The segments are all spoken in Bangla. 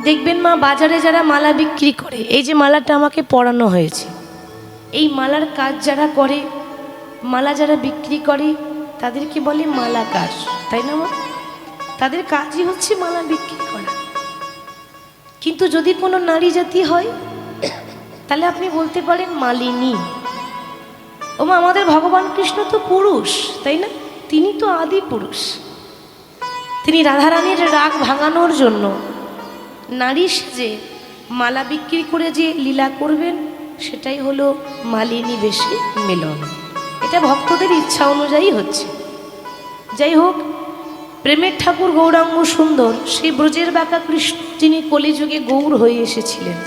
দেখবেন মা বাজারে যারা মালা বিক্রি করে, এই যে মালাটা আমাকে পরানো হয়েছে, এই মালার কাজ যারা করে, মালা যারা বিক্রি করে তাদেরকে বলে মালাকার, তাই না মা? তাদের কাজই হচ্ছে মালা বিক্রি করা। কিন্তু যদি কোনো নারী জাতি হয় তাহলে আপনি বলতে পারেন মালিনী। ও মা, আমাদের ভগবান কৃষ্ণ তো পুরুষ, তাই না? তিনি তো আদি পুরুষ। তিনি রাধারানীর রাগ ভাঙানোর জন্য নারী সেজে মালা বিক্রি করে যে লীলা করবেন, সেটাই হলো মালিনী বেশে মিলন। এটা ভক্তদের ইচ্ছা অনুযায়ী হচ্ছে। যাই হোক, প্রেমের ঠাকুর গৌরাঙ্গ সুন্দর, সেই ব্রজের বাঁকা কৃষ্ণ, যিনি কলিযুগে গৌর হয়ে এসেছিলেন,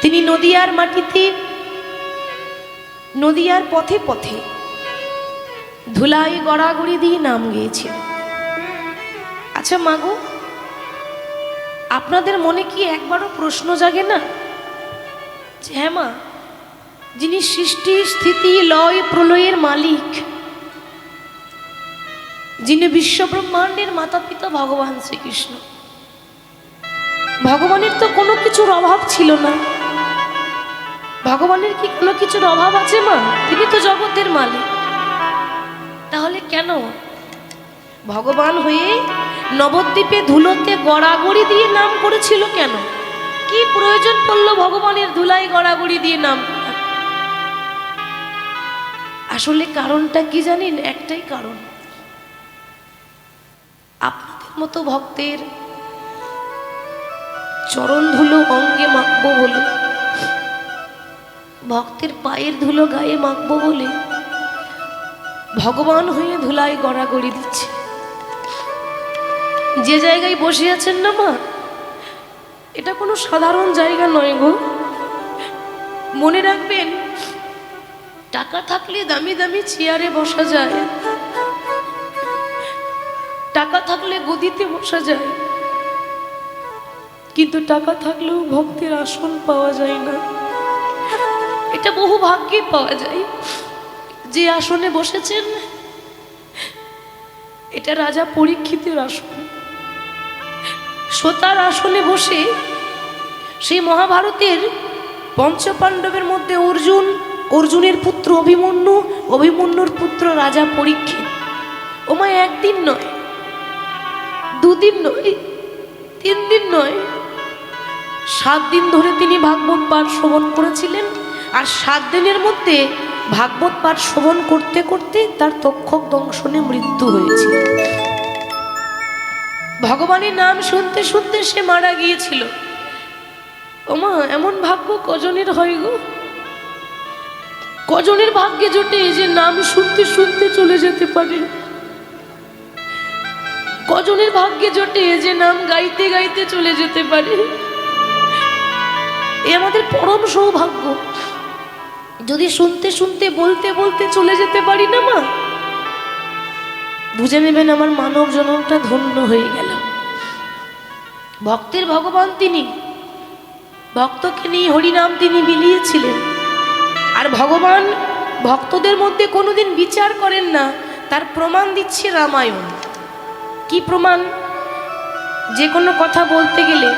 তিনি নদিয়ার মাটিতে, নদিয়ার পথে পথে ধুলাই গড়াগড়ি দিয়ে নাম গেয়েছিলেন। আচ্ছা মাগো, আপনাদের মনে কি একবারও প্রশ্ন জাগে না যে হ্যাঁ মা, যিনি সৃষ্টি স্থিতি লয় প্রলয়ের মালিক, যিনি বিশ্বব্রহ্মাণ্ডের মাতা পিতা ভগবান শ্রীকৃষ্ণ, ভগবানের তো কোনো কিছুর অভাব ছিল না। ভগবানের কি কোনো কিছুর অভাব আছে মা? তিনি তো জগতের মালিক। তাহলে কেন ভগবান হয়ে নবদ্বীপে ধুলোতে গড়াগড়ি দিয়ে নাম করেছিল? কেন, কি প্রয়োজন পড়লো ভগবানের ধুলাই গড়াগড়ি দিয়ে নাম? আসলে কারণটা কি জানেন? একটাই কারণ, আপনাদের মতো ভক্তের চরণ ধুলো অঙ্গে মাখবো বলে, ভক্তের পায়ের ধুলো গায়ে মাখবো বলে ভগবান হয়ে ধুলাই গড়াগড়ি দিচ্ছে। যে জায়গায় বসে আছেন না মা, এটা কোনো সাধারণ জায়গা নয় গো। মনে রাখবেন, টাকা থাকলে দামি দামি চেয়ারে বসা যায়, টাকা থাকলে গদিতে বসা যায়, কিন্তু টাকা থাকলেও ভক্তের আসন পাওয়া যায় না। এটা বহু ভাগ্যে পাওয়া যায়। যে আসনে বসেছেন, এটা রাজা পরীক্ষিতের আসন। সোতার আসনে বসে সেই মহাভারতের পঞ্চপাণ্ডবের মধ্যে অর্জুন, অর্জুনের পুত্র অভিমন্যু, অভিমন্যুর পুত্র রাজা পরীক্ষিত। ওমা, একদিন নয়, দুদিন নয়, 3 দিন নয়, 7 দিন ধরে তিনি ভাগবত পাঠ শ্রবণ করেছিলেন। আর 7 দিনের মধ্যে ভাগবত পাঠ শ্রবণ করতে করতে তার তক্ষক দংশনে মৃত্যু হয়েছিল। ভগবানের নাম শুনতে শুনতে সে মারা গিয়েছিল। ওমা, এমন ভাগ্য কজনের হয় গো? কজনের ভাগ্যে জোটে যে নাম শুনতে শুনতে চলে যেতে পারে? কজনের ভাগ্যে জোটে যে নাম গাইতে গাইতে চলে যেতে পারে? এ আমাদের পরম সৌভাগ্য। যদি শুনতে শুনতে বলতে বলতে চলে যেতে পারি না মা, বুঝে নেবেন আমার মানব জন্মটা ধন্য হয়ে গেল। ভক্তের ভগবান তিনি, ভক্তকে নিয়ে হরিনাম তিনি বিলিয়েছিলেন। আর ভগবান ভক্তদের মধ্যে কোনোদিন বিচার করেন না, তার প্রমাণ দিচ্ছে রামায়ণ। কি প্রমাণ? যে কোনো কথা বলতে গেলে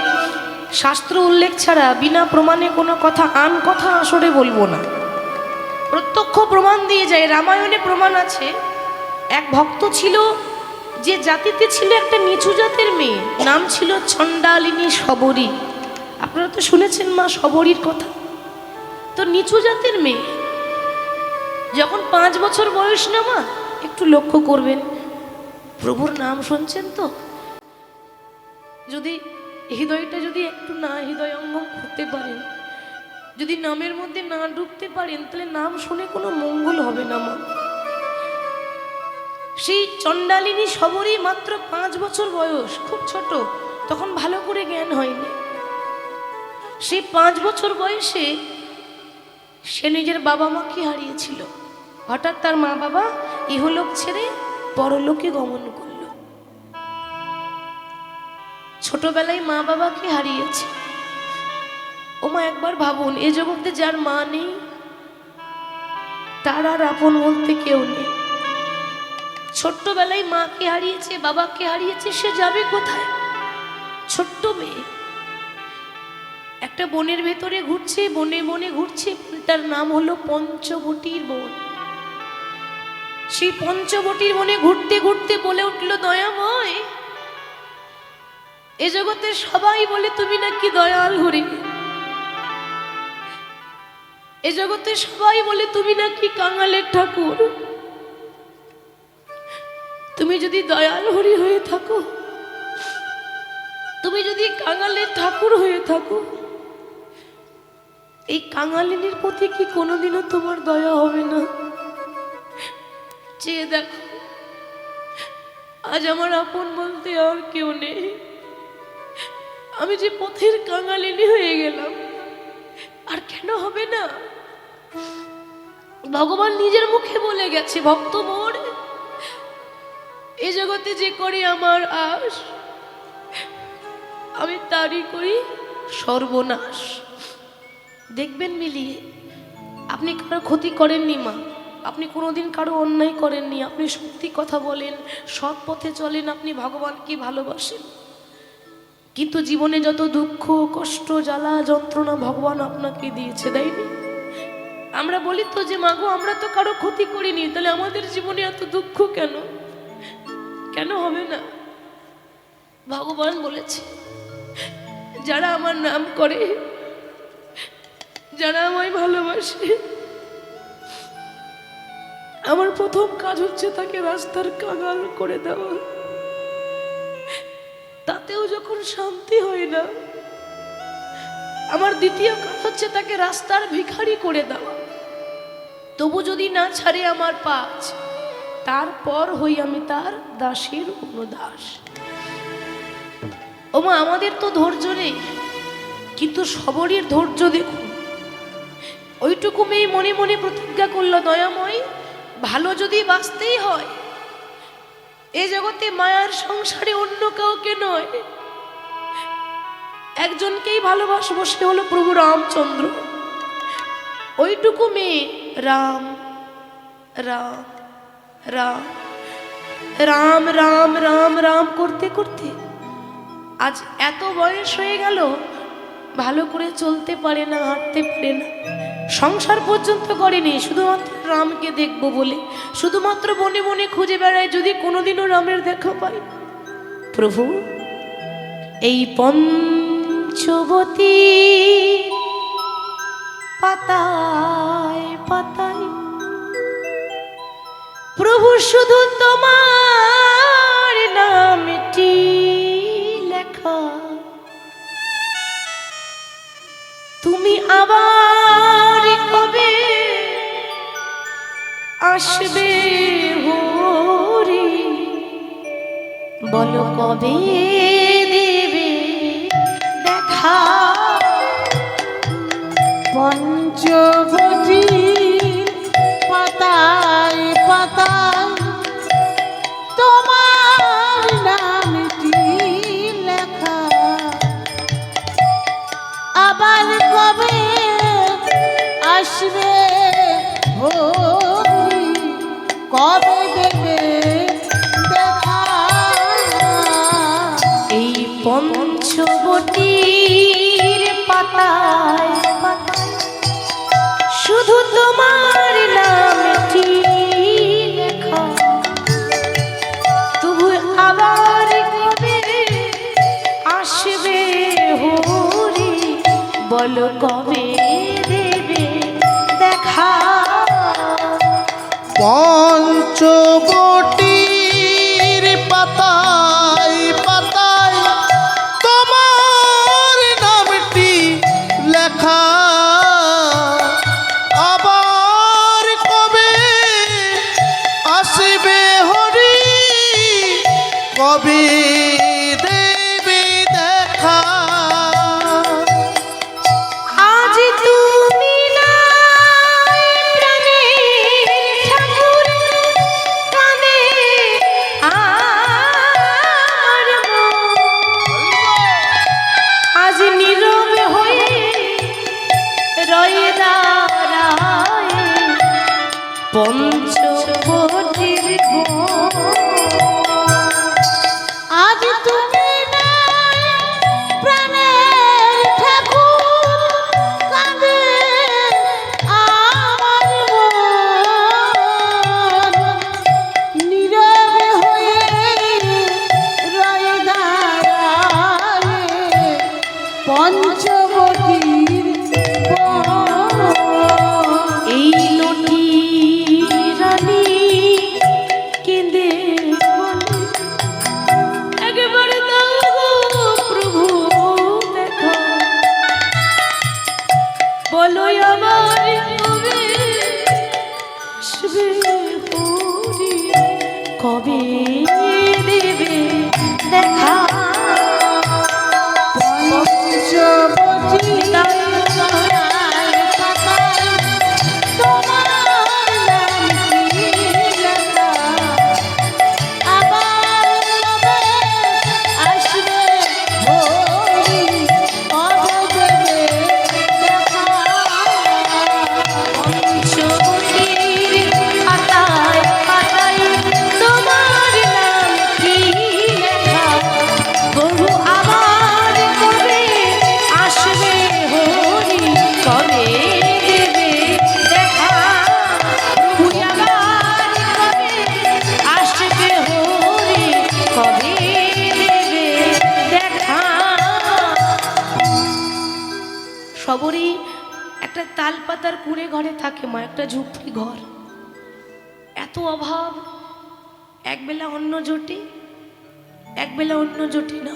শাস্ত্র উল্লেখ ছাড়া বিনা প্রমাণে কোনো কথা আন কথা আসরে বলবো না, প্রত্যক্ষ প্রমাণ দিয়ে যায়। রামায়ণে প্রমাণ আছে, এক ভক্ত ছিল, যে জাতিতে ছিল একটা নিচু জাতের মেয়ে, নাম ছিল চণ্ডালিনী শবরী। আপনারা তো শুনেছেন মা শবরীর কথা। তো নিচু জাতের মেয়ে, যখন 5 বছর বয়স না মা, একটু লক্ষ্য করবেন, প্রভুর নাম শুনছেন তো, যদি হৃদয়টা যদি একটু না হৃদয়ঙ্গম করতে পারেন, যদি নামের মধ্যে না ডুবতে পারেন, তাহলে নাম শুনে কোনো মঙ্গল হবে না মা। সেই চণ্ডালিনী শবরী মাত্র 5 বছর বয়স, খুব ছোট, তখন ভালো করে জ্ঞান হয়নি। সেই 5 বছর বয়সে সে নিজের বাবা মাকে হারিয়েছিল। হঠাৎ তার মা বাবা ইহলোক ছেড়ে পরলোকে গমন করল। ছোটবেলায় মা বাবাকে হারিয়েছে। ওমা, একবার ভাবুন, এ জগতে যার মা নেই, তার আর আপন বলতে কেউ নেই। ছোট্টবেলায় মাকে হারিয়েছে, বাবাকে হারিয়েছে, সে যাবে কোথায়? ছোট্ট মেয়ে একটা বনের ভেতরে ঘুরছে, বনে বনে ঘুরছে। বনটার নাম হলো পঞ্চবটির বন। সেই পঞ্চবটির বনে ঘুরতে ঘুরতে বলে উঠল, দয়াময়, এ জগতে সবাই বলে তুমি নাকি দয়াল হরি, এ জগতে সবাই বলে তুমি নাকি কাঙালের ঠাকুর। তুমি যদি দয়াল হরি হয়ে থাকো, তুমি যদি কাঙালের ঠাকুর হয়ে থাকো, এই কাঙালিনীর প্রতি কি কোনোদিনও তোমার দয়া হবে না? চেয়ে দেখো, আজ আমার আপন বলতে আর কেউ নেই। আমি যে পথের কাঙালিনী হয়ে গেলাম, আর কেন হবে না? ভগবান নিজের মুখে বলে গেছে, ভক্ত মোর, এ জগতে যে করি আমার আশ, আমি তারই করি সর্বনাশ। দেখবেন মিলিয়ে, আপনি কারো ক্ষতি করেননি মা, আপনি কোনোদিন কারো অন্যায় করেননি, আপনি সত্যি কথা বলেন, সৎ পথে চলেন, আপনি ভগবানকে ভালোবাসেন। কিন্তু জীবনে যত দুঃখ কষ্ট জ্বালা যন্ত্রণা ভগবান আপনাকে দিয়েছে, দেয়নি? আমরা বলি তো যে মাগো আমরা তো কারো ক্ষতি করিনি, তাহলে আমাদের জীবনে এত দুঃখ কেন? কেন হবে না? ভগবান বলেছে, যারা আমার নাম করে, যারা আমায় ভালোবাসে, আমার প্রথম কাজ হচ্ছে তাকে রাস্তার কাঙাল করে দেওয়া। তাতেও যখন শান্তি হয় না, আমার দ্বিতীয় কাজ হচ্ছে তাকে রাস্তার ভিখারি করে দেওয়া। তবু যদি না ছাড়ে আমার পাঁচ, তারপর হই আমি তার দাসের অনুদাস। ওমা, আমাদের তো ধৈর্য নেই, কিন্তু সবরের ধৈর্য দেখুন। ওইটুকু মেয়ে মনে মনে প্রতিজ্ঞা করল, দয়াময়, ভালো যদি বাঁচতেই হয়, এ জগতে মায়ার সংসারে অন্য কাউকে নয়, একজনকেই ভালোবাসবো, সে হলো প্রভু রামচন্দ্র। ওইটুকু মেয়ে রাম রাম রাম রাম রাম রাম রাম করতে করতে আজ এত বয়স হয়ে গেল, ভালো করে চলতে পারে না, হাঁটতে পারে না, সংসার পর্যন্ত করেনি, শুধুমাত্র রামকে দেখবো বলে শুধুমাত্র বনে বনে খুঁজে বেড়ায়, যদি কোনোদিনও রামের দেখা পাই। প্রভু, এই পঞ্চবতী পাতায় পাতায় প্রভু শুধু তোমার নামটি লেখা, তুমি আবার কবে আসবে হরি, বলো কবে দেবে দেখা। পঞ্চবতী পাতায় পাতায় তোমার নামটি লেখা, আবার কবে আসবে হরি, কবে দেবে দেখা। এই পঞ্চবটির পাতায় পাতায় শুধু তোমার নামটি লেখা, তবু আবার কবে আসবে হরি, বলো কবে দেবে দেখা। পঞ্চবটির পাতায় পাতায় তোমার নামটি লেখা, আবার কবে আসবে হরি, কবে দেবে দেখা। আজ তুমি নাই প্রাণের ঠাকুর, কানে আমার মন আজ নীরব হয়ে রয়ে দাঁড়ায় পঞ্চবটির বন। আজ তুমি নাই বলো আমার কবে আসবে হরি, কবে দেবে দেখা পঞ্চবটী সবরই একটা তাল পাতার কুঁড়ে ঘরে থাকে মা, একটা ঝুপড়ি ঘর। এত অভাব, একবেলা অন্ন জোটে, একবেলা অন্ন জোটে না,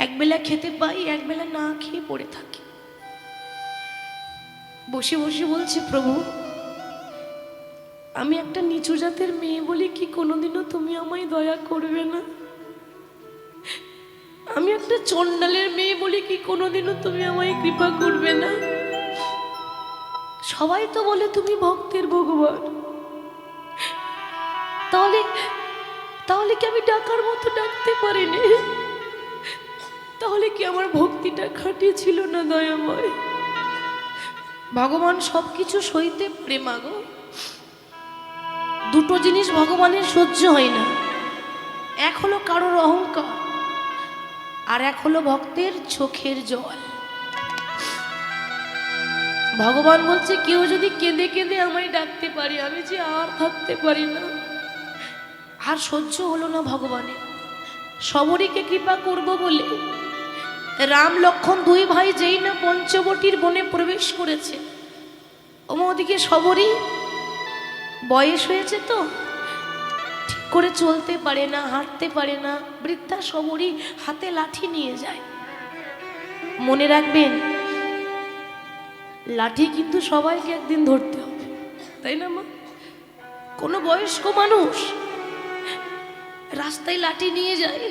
একবেলা খেতে পাই, একবেলা না খেয়ে পড়ে থাকি। বসে বসে বলছে, প্রভু আমি একটা নিচু জাতের মেয়ে বলি কি কোনোদিনও তুমি আমায় দয়া করবে না? আমি একটা চণ্ডালের মেয়ে বলি কি কোনোদিনও তুমি আমায় কৃপা করবে না? সবাই তো বলে তুমি ভক্তের ভগবান, তাহলে তাহলে কি আমি ডাকার মতো ডাকতে পারিনি? তাহলে কি আমার ভক্তিটা খাঁটি ছিল না দয়াময়? ভগবান সবকিছু সইতে পারে মাগো, দুটো জিনিস ভগবানের সহ্য হয় না, এক হলো কারোর অহংকার, আর এক হলো ভক্তের চোখের জল। ভগবান বলছে কেউ যদি কেঁদে কেঁদে আমায় ডাকতে পারে, আমি যে আর থাকতে পারি না, আর সহ্য হলো না ভগবানের। সবরীকে কৃপা করব বলে রাম লক্ষ্মণ দুই ভাই যেই না পঞ্চবটির বনে প্রবেশ করেছে, ওদিকে সবরী বয়স হয়েছে তো, ঠিক করে চলতে পারে না, হাঁটতে পারে না। বৃদ্ধা সবরী হাতে লাঠি নিয়ে যায়। মনে রাখবেন, লাঠি কিন্তু সবাইকে একদিন ধরতে হবে, তাই না মা? কোনো বয়স্ক মানুষ রাস্তায় লাঠি নিয়ে যায়,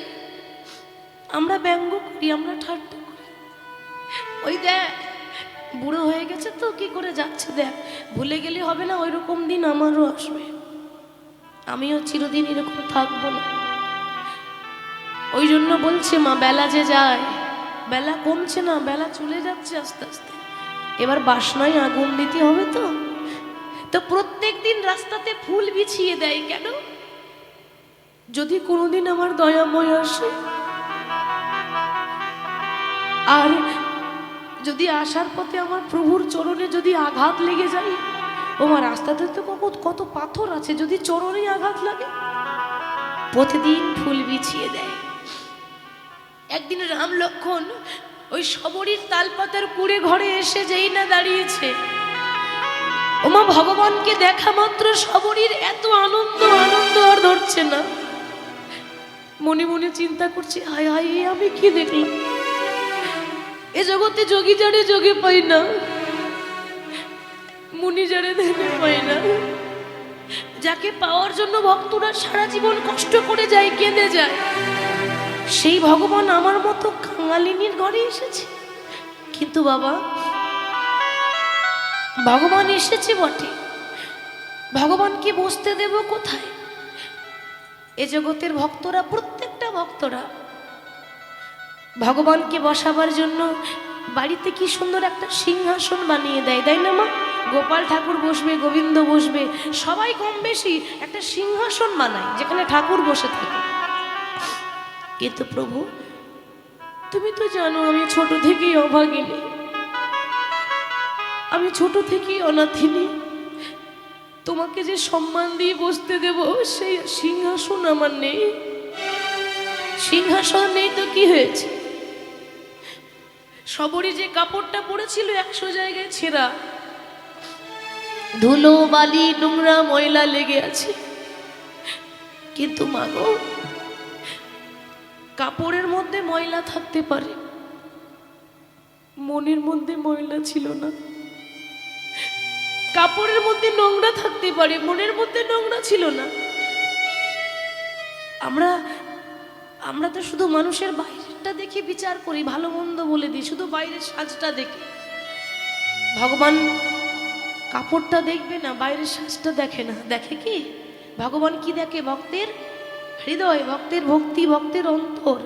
আমরা ব্যঙ্গ করি, আমরা ঠাট্টা করি, ওই দেখ বুড়ো হয়ে গেছে তো কি করে যাচ্ছে, দেখ ভুলে গেলে হবে না, ওই রকম দিন আমারও আসবে, আমিও চিরদিন এরকম থাকবো না। ওই জন্য বলছে মা, বেলা যে যায়, বেলা কমছে না, বেলা চলে যাচ্ছে আস্তে আস্তে, এবার বাসনায় আগুন দিতে হবে। তো তো প্রত্যেক দিন রাস্তাতে ফুল বিছিয়ে দেয় কেন? যদি কোনোদিন আমার দয়াময় আসে, আর যদি আসার পথে আমার প্রভুর চরণে যদি আঘাত লেগে যায়, আমার রাস্তাতে তো কত পাথর আছে, যদি চরণে আঘাত লাগে, প্রতিদিন ফুল বিছিয়ে দেয়। একদিন রাম লক্ষ্মণ ওই সবরীর তালপাতার কুড়ে ঘরে এসে যেই না দাঁড়িয়েছে, ওমা ভগবানকে দেখা মাত্র সবরীর এত আনন্দ, আনন্দ আর ধরছে না। মনে মনে চিন্তা করছে, হায় হায় আমি কি দেখলাম? এ জগতে যোগী যারে যোগে পাই না, মুনি যারে ধ্যানে পাই না, যাকে পাওয়ার জন্য ভক্তরা সারা জীবন কষ্ট করে যায়, কেঁদে যায়, সেই ভগবান আমার মতো কাঙালিনীর ঘরে এসেছে। কিন্তু বাবা, ভগবান এসেছে বটে, ভগবানকে বসতে দেব কোথায়? এ জগতের ভক্তরা, প্রত্যেকটা ভক্তরা ভগবানকে বসাবার জন্য বাড়িতে কি সুন্দর একটা সিংহাসন বানিয়ে দেয়, তাই না মা? গোপাল ঠাকুর বসবে, গোবিন্দ বসবে, সবাই কম বেশি একটা সিংহাসন বানায় যেখানে ঠাকুর বসে থাকে। কিন্তু প্রভু, তুমি তো জানো আমি ছোট থেকেই অভাগিনী, আমি ছোট থেকেই অনাথিনী, তোমাকে যে সম্মান দিয়ে বসতে দেব সেই সিংহাসন আমার নেই। সিংহাসন নেই তো কি হয়েছে? সবরই যে কাপড়টা পরেছিল 100 জায়গায় ছেঁড়া, ধুলো বালি নোংরা ময়লা লেগে আছে। কিন্তু মাগো, কাপড়ের মধ্যে ময়লা থাকতে পারে, মনের মধ্যে ময়লা ছিল না। কাপড়ের মধ্যে নোংরা থাকতে পারে, মনের মধ্যে নোংরা ছিল না। আমরা আমরা তো শুধু মানুষের বাইরেটা দেখে বিচার করি, ভালো মন্দ বলে দিই, শুধু বাইরের সাজটা দেখি। ভগবান কাপড়টা দেখবে না, বাইরের সাজটা দেখে না। দেখে কি? ভগবান কি দেখে? ভক্তের হৃদয়, ভক্তের ভক্তি, ভক্তের অন্তর।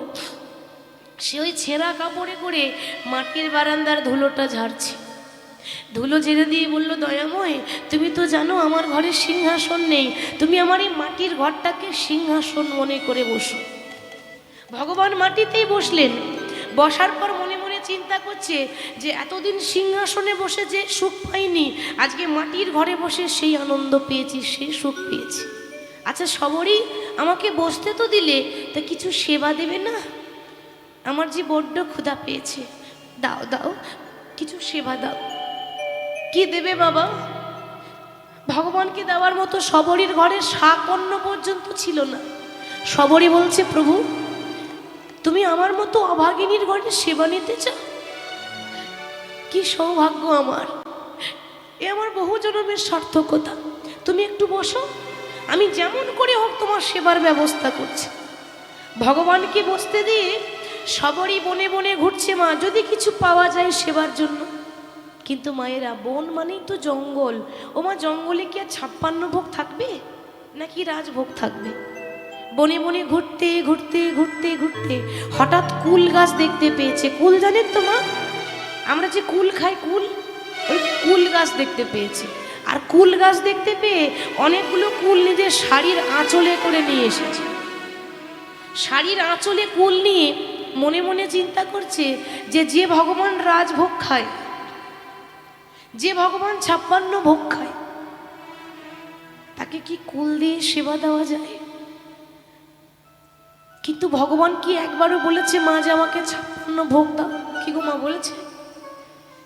সে ওই ছেঁড়া কাপড়ে করে মাটির বারান্দার ধুলোটা ঝাড়ছে। ধুলো ঝেড়ে দিয়ে বলল, দয়াময়, তুমি তো জানো আমার ঘরে সিংহাসন নেই, তুমি আমার এই মাটির ঘরটাকে সিংহাসন মনে করে বসো। ভগবান মাটিতেই বসলেন। বসার পর মনে মনে চিন্তা করছে যে এতদিন সিংহাসনে বসে যে সুখ পাইনি, আজকে মাটির ঘরে বসে সেই আনন্দ পেয়েছি, সেই সুখ পেয়েছি। আচ্ছা, সবরই আমাকে বসতে তো দিলে, তা কিছু সেবা দেবে না? আমার যে বড্ড ক্ষুধা পেয়েছে, দাও দাও, কিছু সেবা দাও। কি দেবে বাবা? ভগবানকে দেওয়ার মতো সবরীর ঘরে শাক অন্ন পর্যন্ত ছিল না। সবরী বলছে, প্রভু তুমি আমার মতো অভাগিনীর ঘরে সেবা নিতে চাও? কি সৌভাগ্য আমার, এ আমার বহু জন্মের সার্থকতা। তুমি একটু বসো, আমি যেমন করে হোক তোমার সেবার ব্যবস্থা করছি। ভগবানকে বসতে দিয়ে সবরই বনে বনে ঘুরছে, মা যদি কিছু পাওয়া যায় সেবার জন্য। কিন্তু মায়েরা, বন মানেই তো জঙ্গল। ও মা, জঙ্গলে কি আর 56 ভোগ থাকবে নাকি রাজভোগ থাকবে? বনে বনে ঘুরতে ঘুরতে ঘুরতে ঘুরতে হঠাৎ কুল গাছ দেখতে পেয়েছে। কুল জানেন তো মা? আমরা যে কুল খাই, কুল, ওই কুল গাছ দেখতে পেয়েছে। আর কুল গাছ দেখতে পেয়ে অনেকগুলো কুল নিজের শাড়ির আঁচলে করে নিয়ে এসেছে। শাড়ির আঁচলে কুল নিয়ে মনে মনে চিন্তা করছে যে যে ভগবান রাজভোগ খায়, যে ভগবান 56 ভোগ খায়, তাকে কি কুল দিয়ে সেবা দেওয়া যায়? কিন্তু ভগবান কি একবারও বলেছে মা যে আমাকে 56 ভোগ দাও? কি গো মা, বলেছে?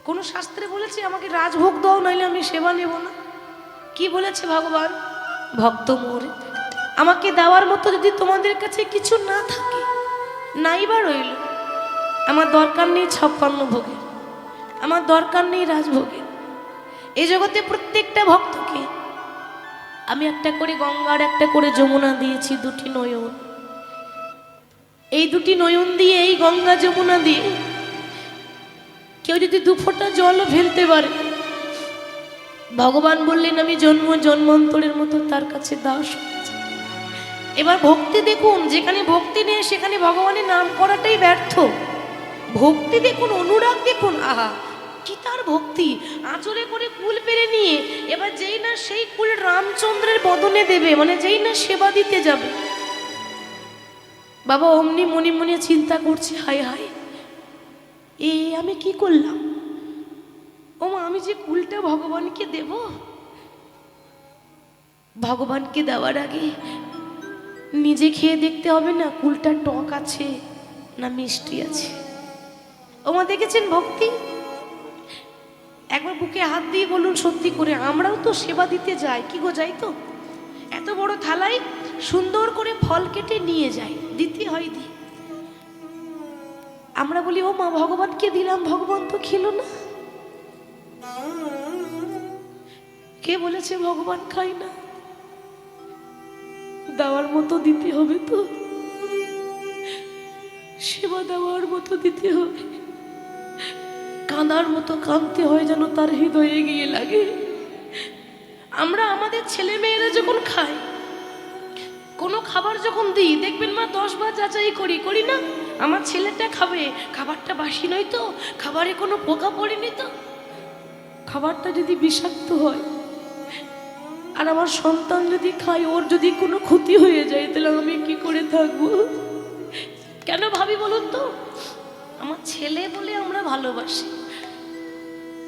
কোন শাস্ত্রে বলেছে আমাকে রাজভোগ দাও, নাইলে আমি সেবা নেব না? কি বলেছে ভগবান? ভক্ত মোর, আমাকে দেওয়ার মতো যদি তোমাদের কাছে কিছু না থাকে, নাইবা রইল, আমার দরকার নেই 56 ভোগের, আমার দরকার নেই রাজভোগের। এই জগতে প্রত্যেকটা ভক্তকে আমি একটা করে গঙ্গার, একটা করে যমুনা দিয়েছি, দুটি নয়ন। এই দুটি নয়ন দিয়ে, এই গঙ্গা যমুনা দিয়ে কেউ যদি 2 ফোঁটা জলও ফেলতে পারে, ভগবান বললেন আমি জন্ম জন্মান্তরের মতো তার কাছে দাস। এবার ভক্তি দেখুন, যেখানে ভক্তি নেই সেখানে ভগবানের নাম করাটাই ব্যর্থ। ভক্তি দেখুন, অনুরাগ দেখুন, আহা কি তার ভক্তি! আঁচলে করে কুল পেরে নিয়ে এবার যেই না সেই কুল রামচন্দ্রের বদনে দেবে, মানে যেই না সেবা দিতে যাবে, বাবা অমনি মনে মনে চিন্তা করছে, হায় হায়, এ আমি কি করলাম? ও মা, আমি যে কুলটা ভগবানকে দেব, ভগবানকে দেওয়ার আগে নিজে খেয়ে দেখতে হবে না কুলটা টক আছে না মিষ্টি আছে? ও মা, দেখেছেন ভক্তি? একবার বুকে হাত দিয়ে বলুন, সত্যি করে আমরাও তো সেবা দিতে যাই, কি গো, যাই তো? এত বড় থালায় সুন্দর করে ফল কেটে নিয়ে যাই, দিতে হয়, দি। আমরা বলি ও মা ভগবানকে দিলাম, ভগবান তো খেলো না। কে বলেছে ভগবান খায় না? দেওয়ার মতো দিতে হবে, তো সেবা দেওয়ার মতো দিতে হবে, কাঁদার মতো কাঁদতে হয় যেন তার হৃদয়ে গিয়ে লাগে। আমরা আমাদের ছেলে মেয়েরা যখন খাই, কোনো খাবার যখন দিই, দেখবেন মা 10 বার যাচাই করি না, আমার ছেলেটা খাবে, খাবারটা বাসি নয় তো, খাবারে কোনো পোকা পড়েনি তো? খাবারটা যদি বিষাক্ত হয় আর আমার সন্তান যদি খায়, ওর যদি কোনো ক্ষতি হয়ে যায়, তাহলে আমি কি করে থাকবো? কেন ভাবি বলুন তো? আমার ছেলে বলে আমরা ভালোবাসি,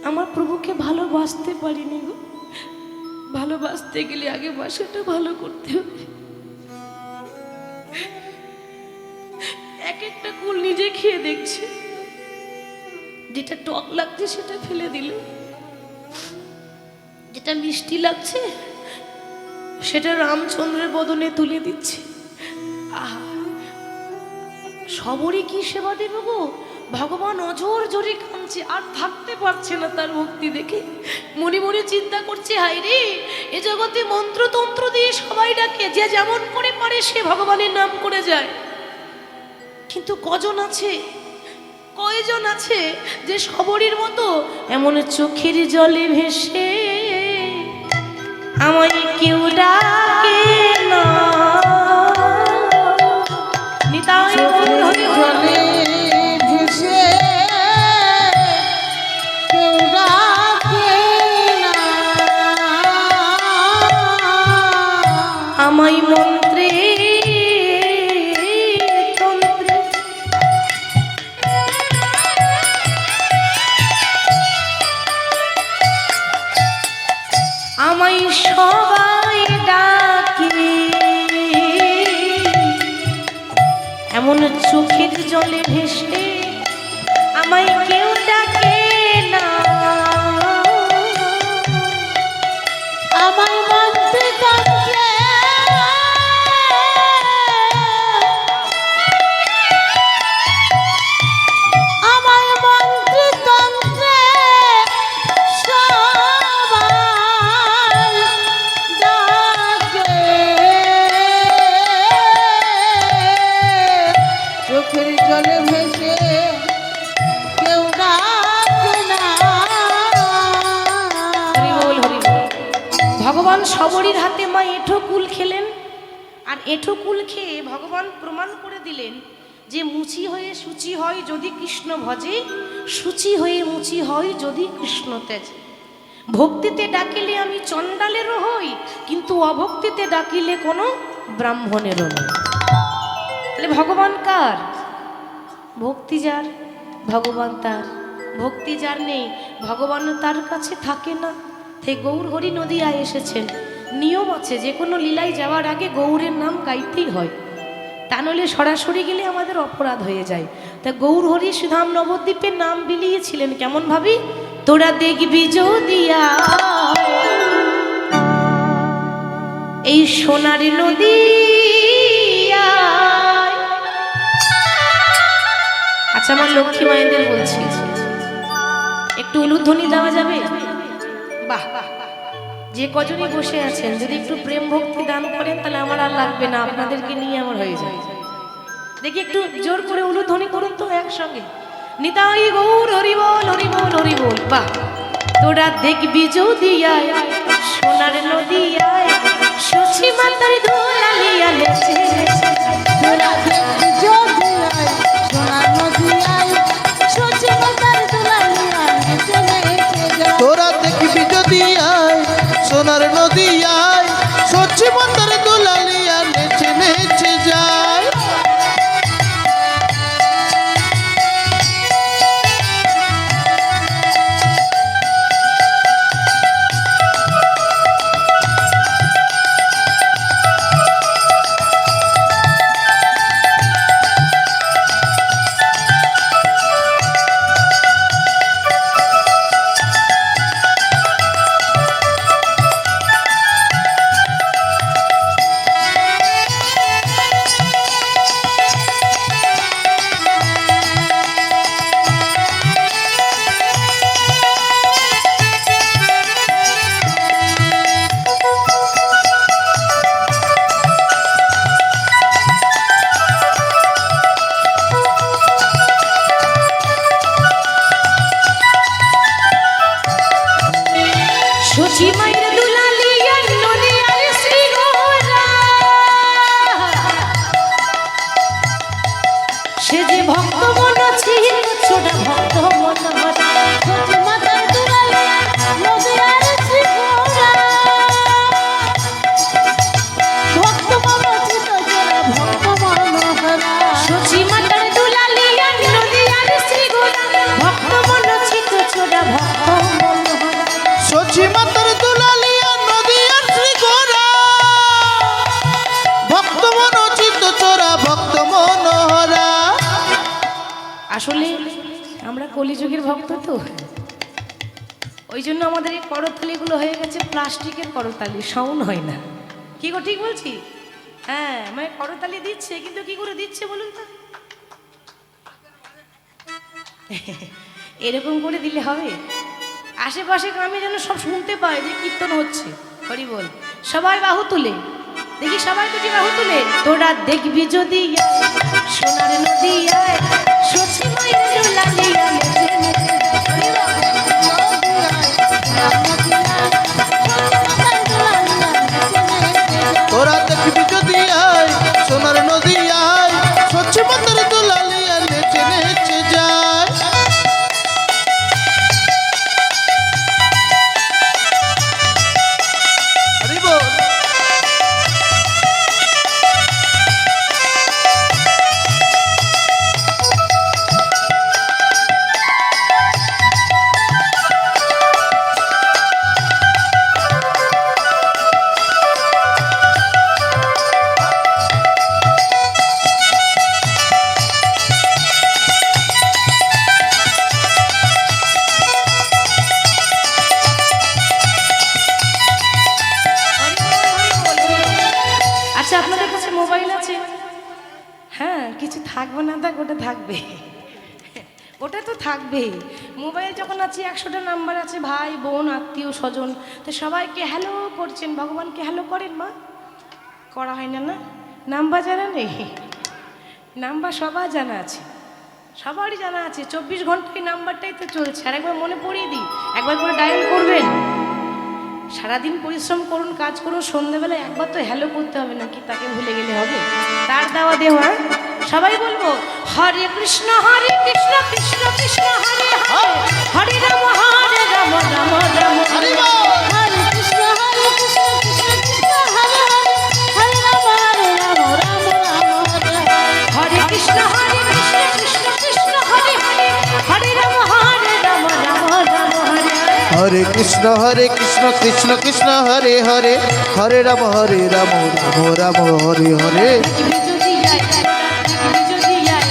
আমার প্রভুকে ভালোবাসতে পারিনি গো। ভালোবাসতে গেলে আগে বাসাটা ভালো করতে হবে। এক একটা কুল নিজে খেয়ে দেখছে, যেটা টক লাগছে সেটা ফেলে দিল, যেটা মিষ্টি লাগছে সেটা রামচন্দ্রের বদনে তুলে দিচ্ছে। আহা, সবরই কি সেবা দেব গো? ভগবান অজোর জোরে কাঁদছে, আর থাকতে পারছে না তার ভক্তি দেখে। মনে মনে চিন্তা করছে, হায় রে, এ জগতে মন্ত্রতন্ত্র দিয়ে সবাই ডাকে, যে যেমন করে পারে সে ভগবানের নাম করে যায়, কিন্তু কয়জন আছে যে সবরীর মতো এমন চোখের জলে ভেসে আমায় কেউ ডাকে না। নিতাই গৌর হরি বল। জলে ভেসে কেউ ডাকে না, আমায় মন্ত্রে তন্ত্রে আমায় সবাই ডাকে, এমন চোখের জলে ভেসে আমায় কেউ ডাকে না। আমায় মন্ত্রে তন্ত্রে আমায় মন্ত্রে তন্ত্রে সবাই ডাকে, চোখের জলে ভেসে কেউ ডাকে না। হরি বল, হরি বল। ভগবান সবরীর হাতে মা এঁঠো কুল খেলেন, আর এঁঠো কুল খেয়ে ভগবান প্রমাণ করে দিলেন যে মুচি হয়ে সূচি হয় যদি কৃষ্ণ ভজে, সূচি হয়ে মুচি হয় যদি কৃষ্ণ তেজে। ভক্তিতে ডাকিলে আমি চণ্ডালেরও হই, কিন্তু অভক্তিতে ডাকিলে কোনো ব্রাহ্মণেরও নয়। তাহলে ভগবান কার? ভক্তি যার ভগবান তার, ভক্তি যার নেই ভগবান তার কাছে থাকে না। তাই গৌর হরি নদিয়ায় এসেছেন, নিয়ম আছে যে কোনো লীলায় যাওয়ার আগে গৌরের নাম গাইতেই হয়, তা নইলে সরাসরি গেলে আমাদের অপরাধ হয়ে যায়। তা গৌর হরি সুধাম নবদ্বীপের নাম বিলিয়েছিলেন কেমন ভাবি? তোরা দেখবি যদিয়া এই সোনার নদী। আচ্ছা, আমার লক্ষ্মী মায়েদের বলছি, একটু উলুধ্বনি দেওয়া যাবে? বাহ, যে কজনই বসে আছেন যদি একটু প্রেম ভক্তি দান করেন তাহলে আমার আর লাগবে না, আপনাদেরকে নিয়ে আমার হয়ে যায়। দেখি একটু জোর করে উলুধ্বনি করুন তো একসঙ্গে। নিতাই গৌর হরি বল, হরি বল, হরি বল। বাহ, তোরা দেখবি যদিয়ায় সোনার নদিয়ায় সচি মাতার দোলালিয়া নেচে, তোরা দেখবি যদিয়ায় সোনার নদিয়ায় সচি মাতার দোলালিয়া নেচে নেচে যায়। তোরা দেখবি যদি আয় সোনার নদী আয়, সচ্ছি মন্দার দোলালিয়া নেচে নেচে যায়। সচি মায়ের দুলালিয়া নদিয়ার শ্রীগোরা, সে যে ভক্ত মন ছিল ছোটা ভক্ত মন হরা। সচি মাতার দোলালিয়া নদিয়ার শ্রীগোরা, ভক্ত মনোচিত জোড়া ভক্ত মনোহরা। সচি মাতার দুলালিয়া নদিয়ার শ্রীগোরা, ভক্ত মন ছিল ছোটা ভক্ত মন হরা। সচ্ছি মাতার দোলালিয়া নদী আর শ্রীগোরা, ভক্ত মনোচিত চোরা ভক্ত মনোহরা। আসলে আমরা কলিযুগের ভক্ত তো, ওই জন্য আমাদের এই করতালিগুলো হয়ে গেছে প্লাস্টিকের করতালি, সাউন্ড হয় না। কি গো, ঠিক বলছি? হ্যাঁ, মানে করতালি দিচ্ছে কিন্তু কি করে দিচ্ছে বলুন তো? এরকম করে দিলে হবে? আশেপাশে গ্রামে যেন সব শুনতে পায় যে কীর্তন হচ্ছে। হরি বল। সবাই বাহু তুলে দেখি, সবাই দুটি বাহু তুলে। তোরা দেখবি যদি সোনার নদী আয়, সচি মায়ের লালিয়া নেচে নেচে যায়। তোরা দেখবি যদি আয় সোনার নদী আয়, স্বচ্ছ মন্দার দুলালিয়া নেচে নেচে যায়। হরি বল। আচ্ছা, আপনাদের কাছে মোবাইল আছে? হ্যাঁ, কিছু থাকবে না থাক, ওটা থাকবে, ওটা তো থাকবেই। মোবাইল যখন আছে 100টা নাম্বার আছে, ভাই বোন আত্মীয় স্বজন, তো সবাইকে হ্যালো করছেন। ভগবানকে হ্যালো করেন মা? করা হয় না? না নাম্বার জানা নেই? নাম্বার সবার জানা আছে, সবারই জানা আছে। 24 ঘন্টায় নাম্বারটাই তো চলছে। আর একবার মনে পড়িয়ে দিই, একবার করে ডায়াল করবেন। সারাদিন পরিশ্রম করুন, কাজ করুন, সন্ধ্যেবেলায় একবার তো হ্যালো করতে হবে নাকি? তাকে ভুলে গেলে হবে? তার দেওয়া দেওয়া। সবাই বলবো হরে কৃষ্ণ কৃষ্ণ কৃষ্ণ হরে হরে, হরে রাম রাম রাম হরি হরে। বল। হরে কৃষ্ণ কৃষ্ণ কৃষ্ণ হরে হরে, হরে রাম রাম রাম হরে হরে। হরে কৃষ্ণ কৃষ্ণ কৃষ্ণ হরে হরে, হরে রাম রাম রাম হরে হরে। হরে কৃষ্ণ কৃষ্ণ কৃষ্ণ হরে হরে, হরে রাম রাম রাম হরে হরে। যদি যায় যদি যায়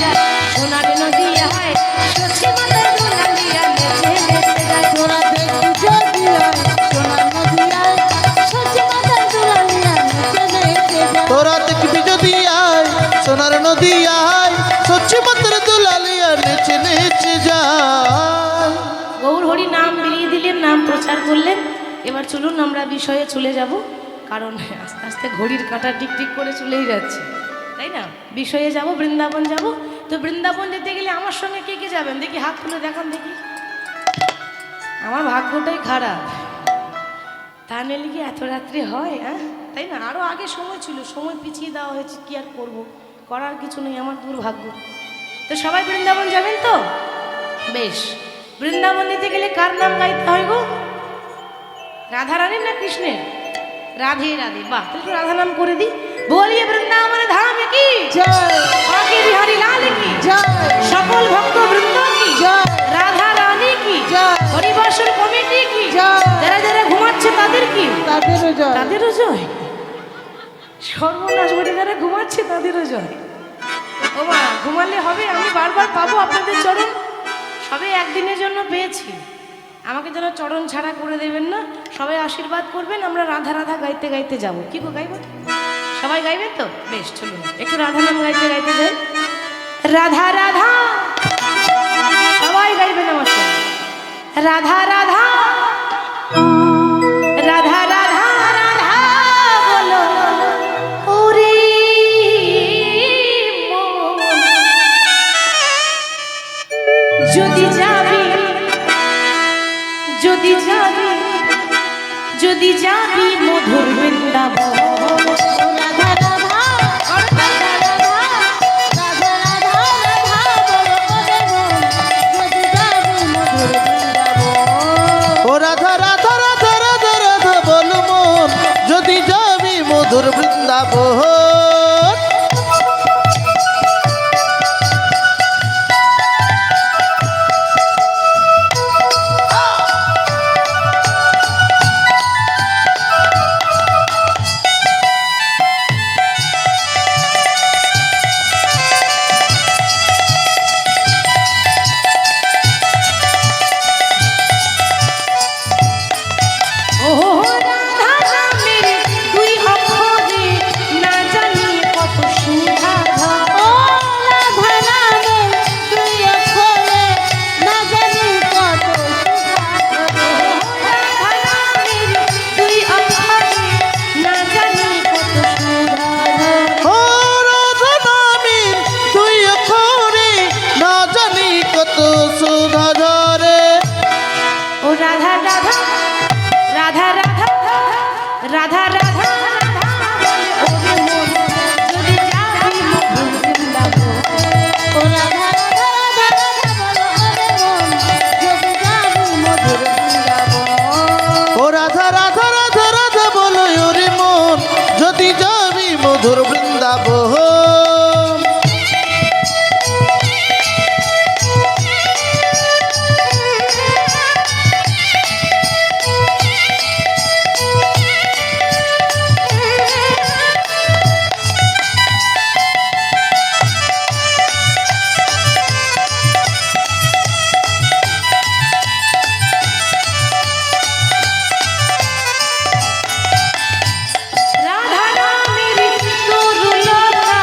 সোনার নদী হয়, সচি মাতার দুলালিয়া নেচে নেচে যায়। তোরা দেখবি যদি আয় সোনার নদী আয়, সচি মাতার দুলালিয়া নেচে নেচে যায়। তোরা দেখবি যদি আয় সোনার নদী আয়, স্বচ্ছ মন্দার দুলালিয়া নেচে নেচে যায়। গৌর হরি নাম বেরিয়ে দিলেন, নাম প্রচার করলেন। এবার চলুন আমরা বিষয়ে চলে যাব, কারণ আস্তে আস্তে ঘড়ির কাঁটা টিকটিক করে চলেই যাচ্ছে, তাই না? বিষয়ে যাব, বৃন্দাবন যাব। তো বৃন্দাবন যেতে গেলে আমার সঙ্গে কে কে যাবেন দেখি? হাত তুলে দেখান দেখি। আমার ভাগ্যটাই খারাপ, তা নিলে কি এত রাত্রি হয়? হ্যাঁ, তাই না? আরও আগে সময় ছিল, সময় পিছিয়ে দেওয়া হয়েছে, কি আর করব, করার কিছু নেই, আমার দুর্ভাগ্য। তো সবাই বৃন্দাবন যাবেন তো? বেশ। বৃন্দাবন নিতে গেলে কার নাম গাইতে হয় গো? রাধারানীর না কৃষ্ণের? রাধে রাধে। বাহ, তাহলে একটু রাধা নাম করে দিই। বলিয়ে বৃন্দাবন ধাম কি জয় বাঁকে বিহারী লাল কি, জয় সকল ভক্ত বৃন্দ কি, জয় রাধা রানী কি, জয় হরিবাসর কমিটি কি, জয়। যারা যারা ঘুমাচ্ছে তাদের কি? তাদেরও জয়। তাদেরও জয়। সর্বনাশ ঘটে যারা ঘুমাচ্ছে তাদেরও জয়। ও মা, ঘুমালে হবে? আমি বারবার পাবো আপনাদের চরণ? সবে একদিনের জন্য পেয়েছি, আমাকে যেন চরণ ছাড়া করে দেবেন না। সবাই আশীর্বাদ করবেন, আমরা রাধা রাধা গাইতে গাইতে যাব। কি গো, গাইব? সবাই গাইবেন তো? বেশ, চলুন একটু রাধা নাম গাইতে গাইতে যাই। রাধা রাধা, সবাই গাইবেন আমার সঙ্গে। রাধা রাধা রাধা রাধা রাধা বলো ওরে মন। যদি যাবি যদি যাবি যদি যাবি মধুর বৃন্দাবন। রাধা রাধা রাধা রাধা রাধা রাধা রাধা বলো ওরে মন, যদি যাবি মধুর বৃন্দাবন। ও রাধা রাধা রাধা রাধা রাধা বল মন, যদি যাবি মধুর বৃন্দাবন। ও রাধা নামের দুই অক্ষরে না রাধা রাধা রাধা রাধা রাধা রাধা বলে ওরে মন যদি যাবি মধুর বৃন্দাবন। ও রাধা রাধা রাধা রাধা বলো ওরে মন যদি যাবি মধুর বৃন্দাবন। ও রাধা রাধা রাধা রাধা বলো ওরে মন যদি যাবি মধুর বৃন্দাবন। রাধা নামের তরুলতা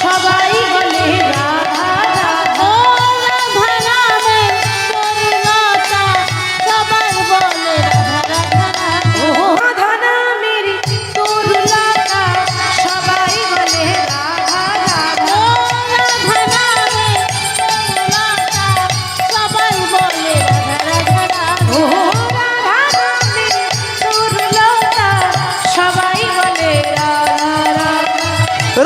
সবাই বলে রাধা রাধা। ও রাধা নামের তরুলতা সবাই বলে রাধা রাধা রাধা। ও রাধা নামের তরুলতা সবাই বলে রাধা রাধা। ও রাধা নামের তরুলতা সবাই বলে রাধা রাধা রাধা। ও রাধা নামের তরুলতা সবাই বলে রাধা রাধা।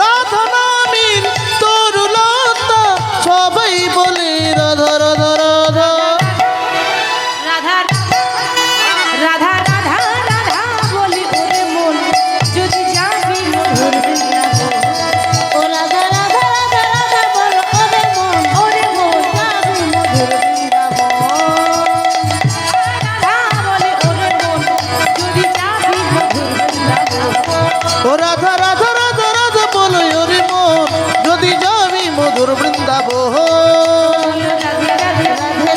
রাধা নামের তরুলতা সবাই বলে রাধা রাধা রাধা। রাধা রাধা রাধা রাধা বলি ওরে মন যদি যাবি মধুর বৃন্দাবন। ও রাধা রাধা রাধা রাধা বলো ওরে মন ওরে মন যাবি মধুর বৃন্দাবন। রাধা বলে ওরে মন যদি যাবি মধুর বৃন্দাবন। ও রাধা রাধা রাধা রাধা বলো ওরে মন যদি যাবি মধুর বৃন্দাবন। রাধে রাধে রাধে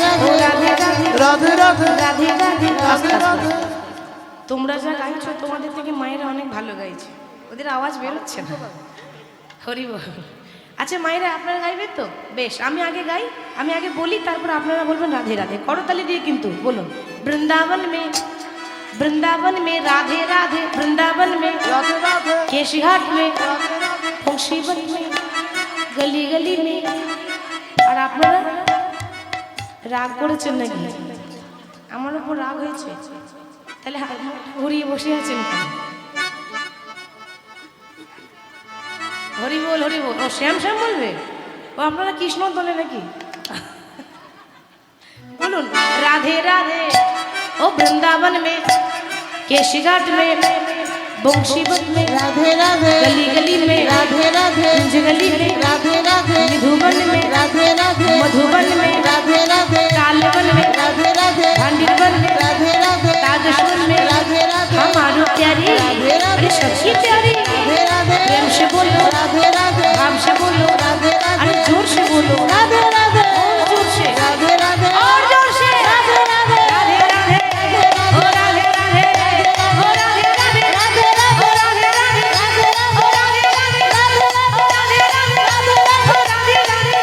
রাধে ও রাধে রাধে রাধে রাধে রাধে রাধে রাধে রাধে। তোমরা যা গাইছো তোমাদের থেকে মায়েরা অনেক ভালো গাইছে, ওদের আওয়াজ বেরোচ্ছে না। হরি বল। আচ্ছা মায়েরা আপনারা গাইবেন তো? বেশ, আমি আগে গাই, আমি আগে বলি, তারপর আপনারা বলবেন রাধে রাধে। করতালি দিয়ে কিন্তু বলুন। বৃন্দাবন में राधे राधे, वृंदावन में রাধে রাধে केशघाट में मुंशीबत में गली गली में। আর আপনারা রাগ করেছেন নাকি? আমার উপর রাগ হয়েছে? তাহলে ঘুরিয়ে বসে আছেন কেন? হরি বল হরি বল। ও শ্যাম শ্যাম বলবে? ও আপনারা কৃষ্ণ বলে নাকি? बोलून राधे राधे ओ वृंदावन में केशघाट में बंशीबत में राधे राधे गली गली में राधे राधे कुंज गली में राधे राधे निधुवन में राधे राधे मधुबन में राधे राधे कालवन में राधे राधे भांडीवन में राधे राधे तागेश्वर में राधे राधे हमारो प्यारी राधे राधे अरे सखी प्यारी राधे राधे प्रेम से बोलो राधे राधे भाव से बोलो राधे राधे अरे जोर से बोलो राधे राधे और जोर से राधे राधे और जोर से राधे राधे राधे राधे ओ राधे राधे ओ राधे राधे राधे ओ राधे राधे ओ राधे राधे ओ राधे राधे ओ राधे राधे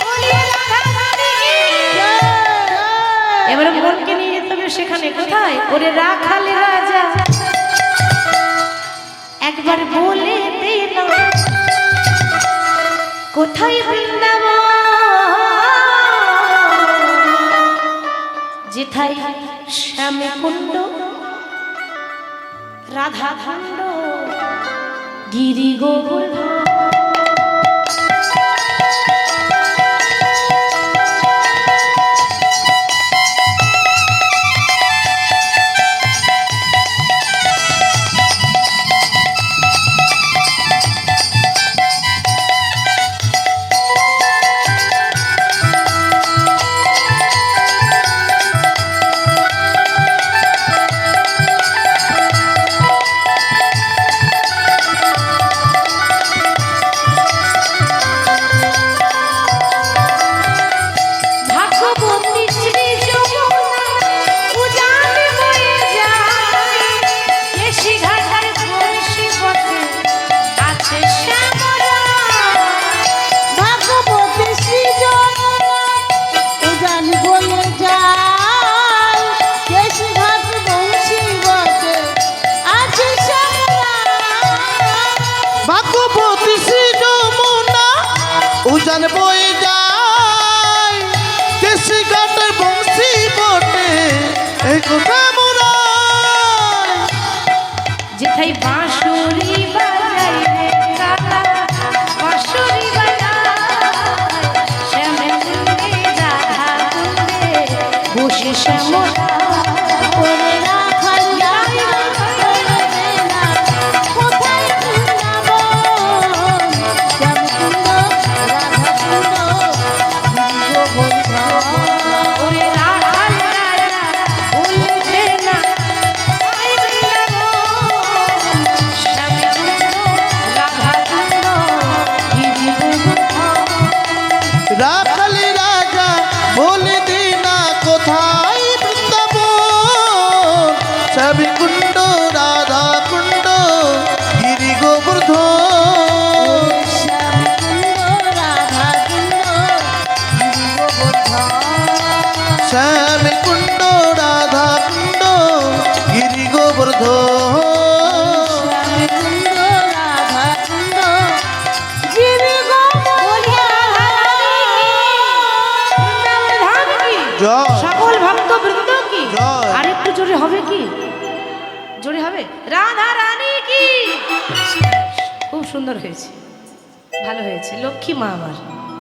बोलिए राधा रानी की। এবারে মনকে নিয়ে যেতে হবে সেখানে। কোথায়? ওরে রাখালে রাজা একবার বলে দে না কোথায় বৃন্দাবন, যেথায় শ্যামে কুণ্ড রাধা খণ্ড গিরি গোবর্ধন। শ্যামলা ওরে রাখাল কোথায় বৃন্দাবন শ্যামকুণ্ড রাধাকুণ্ড গোবর্ধন ওরে রাখাল রাজা বলবে না তাই বৃন্দাবন শ্যামকুণ্ড রাধাকুণ্ড গিরি গোবর্ধন। রাখালি রাজা বলে দে না কোথায় বৃন্দাবন শ্যামকুণ্ড রাধা কুণ্ড গিরি গোবর্ধন শ্যামকুণ্ড রাধাকুণ্ড গোবর্ধন শ্যামকুণ্ড রাধা কুণ্ড গিরি গোবর্ধন শ্যামকুণ্ড রাধাকুণ্ড গিরি জয় সকল ভক্ত বৃন্দ কি জয়। আর একটু জোরে হবে কি জোরে হবে রাধা রানী কি খুব সুন্দর হয়েছে ভালো হয়েছে লক্ষ্মী মা আমার